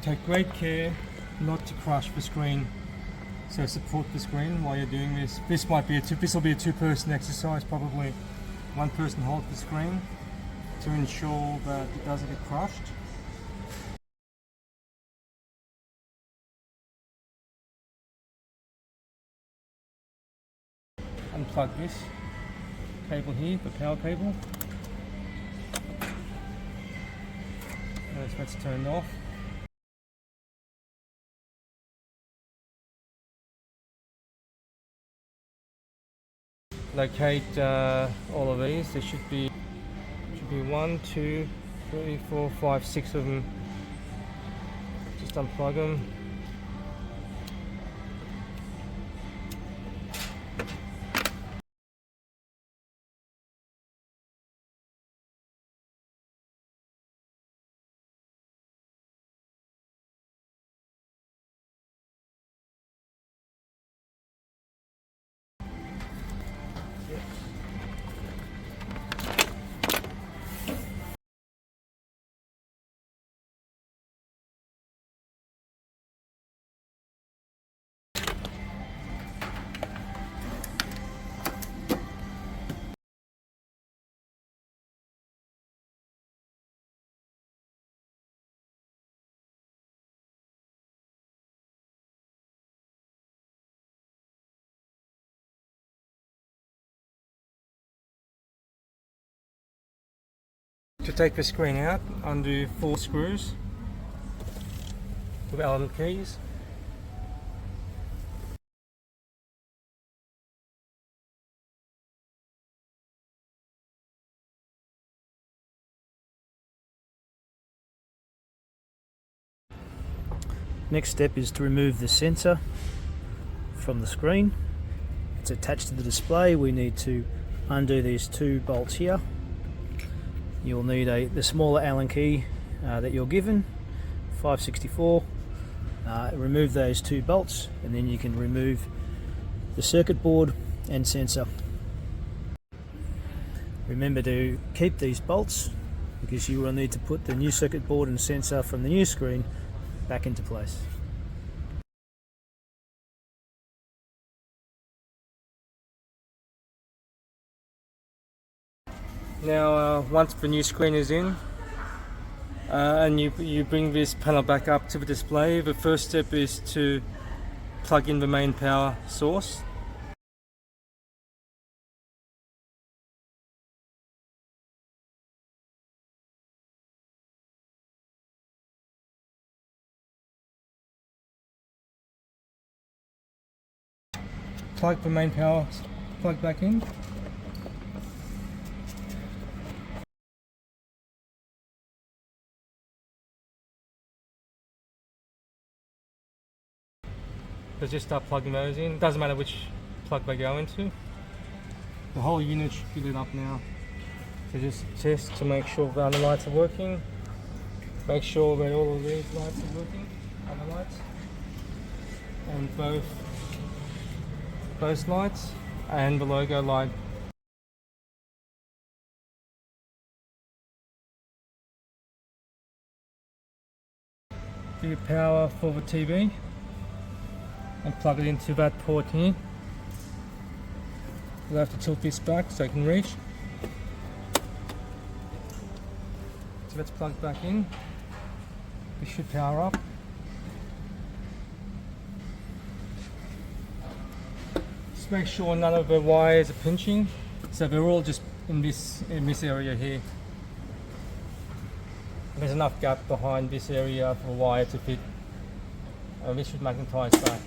take great care not to crush the screen. So support the screen while you're doing this. This will be a two-person exercise probably. One person holds the screen to ensure that it doesn't get crushed. Unplug this cable here, the power cable. Notice that's turned off. Locate all of these. There should be 1, 2, 3, 4, 5, 6 of them. Just unplug them. To take the screen out, undo 4 screws with Allen keys. Next step is to remove the sensor from the screen. It's attached to the display. We need to undo these 2 bolts here. You'll need the smaller Allen key that you're given, 564. Remove those 2 bolts and then you can remove the circuit board and sensor. Remember to keep these bolts because you will need to put the new circuit board and sensor from the new screen back into place. Now once the new screen is in and you bring this panel back up to the display, the first step is to plug in the main power source. Plug the main power plug back in. So just start plugging those in. Doesn't matter which plug they go into. The whole unit should be lit up now. So just test to make sure the other lights are working. Make sure that all of these lights are working, other lights. And both those lights and the logo light. Do power for the TV. And plug it into that port here. You'll have to tilt this back so I can reach. So let's plug back in. This should power up. Just make sure none of the wires are pinching. So they're all just in this area here. There's enough gap behind this area for a wire to fit. This should magnetize back.